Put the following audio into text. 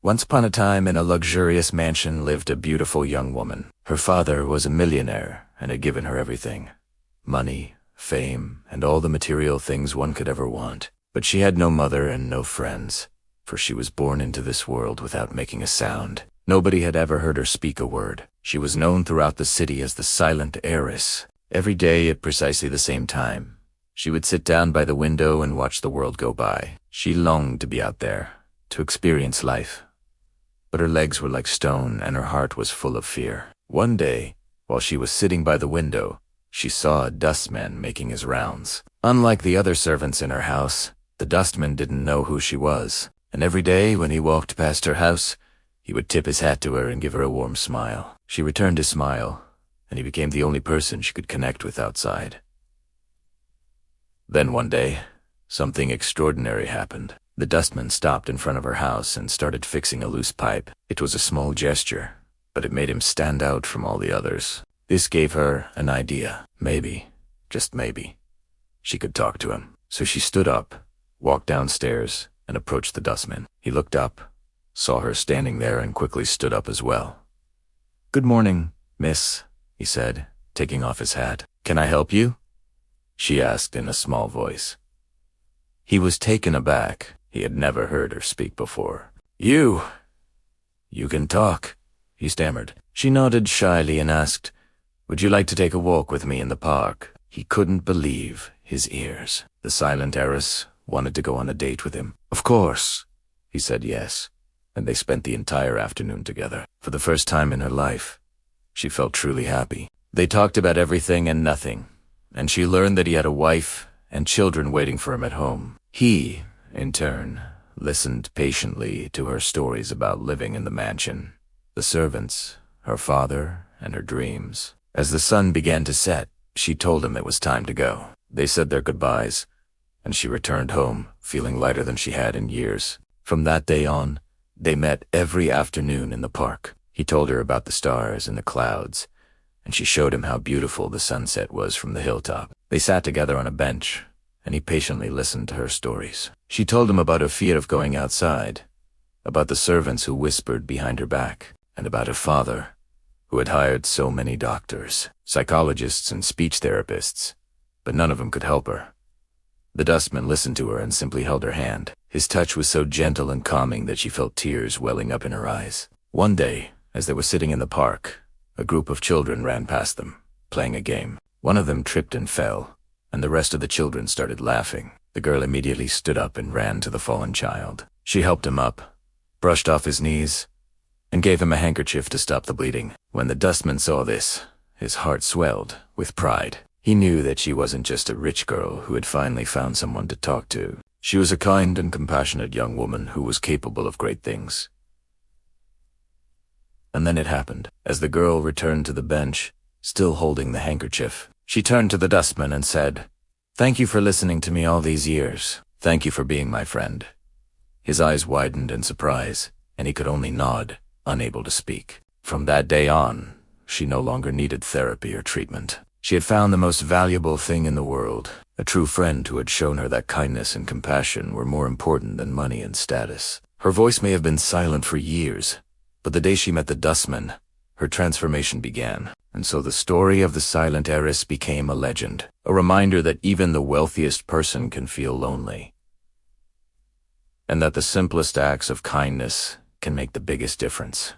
Once upon a time, in a luxurious mansion lived a beautiful young woman. Her father was a millionaire and had given her everything: money, fame, and all the material things one could ever want. But she had no mother and no friends, for she was born into this world without making a sound. Nobody had ever heard her speak a word. She was known throughout the city as the silent heiress. Every day at precisely the same time, she would sit down by the window and watch the world go by. She longed to be out there, to experience life. But her legs were like stone and her heart was full of fear. One day, while she was sitting by the window, she saw a dustman making his rounds. Unlike the other servants in her house, the dustman didn't know who she was, and every day when he walked past her house, he would tip his hat to her and give her a warm smile. She returned his smile, and he became the only person she could connect with outside. Then one day, something extraordinary happened. The dustman stopped in front of her house and started fixing a loose pipe. It was a small gesture, but it made him stand out from all the others. This gave her an idea. Maybe, just maybe, she could talk to him. So she stood up, walked downstairs, and approached the dustman. He looked up, saw her standing there, and quickly stood up as well. "Good morning, miss," he said, taking off his hat. "Can I help you?" she asked in a small voice. He was taken aback. He had never heard her speak before. You can talk," he stammered. She nodded shyly and asked, "Would you like to take a walk with me in the park?" He couldn't believe his ears. The silent heiress wanted to go on a date with him. Of course, he said yes, and they spent the entire afternoon together. For the first time in her life, she felt truly happy. They talked about everything and nothing, and she learned that he had a wife and children waiting for him at home. He, in turn, listened patiently to her stories about living in the mansion, the servants, her father, and her dreams. As the sun began to set, she told him it was time to go. They said their goodbyes, and she returned home, feeling lighter than she had in years. From that day on, they met every afternoon in the park. He told her about the stars and the clouds, and she showed him how beautiful the sunset was from the hilltop. They sat together on a bench, and he patiently listened to her stories. She told him about her fear of going outside, about the servants who whispered behind her back, and about her father, who had hired so many doctors, psychologists, and speech therapists, but none of them could help her. The dustman listened to her and simply held her hand. His touch was so gentle and calming that she felt tears welling up in her eyes. One day, as they were sitting in the park, a group of children ran past them, playing a game. One of them tripped and fell, and the rest of the children started laughing. The girl immediately stood up and ran to the fallen child. She helped him up, brushed off his knees, and gave him a handkerchief to stop the bleeding. When the dustman saw this, his heart swelled with pride. He knew that she wasn't just a rich girl who had finally found someone to talk to. She was a kind and compassionate young woman who was capable of great things. And then it happened. As the girl returned to the bench, still holding the handkerchief, she turned to the dustman and said, "Thank you for listening to me all these years. Thank you for being my friend." His eyes widened in surprise, and he could only nod, unable to speak. From that day on, she no longer needed therapy or treatment. She had found the most valuable thing in the world, a true friend who had shown her that kindness and compassion were more important than money and status. Her voice may have been silent for years, but the day she met the dustman, her transformation began. And so the story of the silent heiress became a legend, a reminder that even the wealthiest person can feel lonely, and that the simplest acts of kindness can make the biggest difference.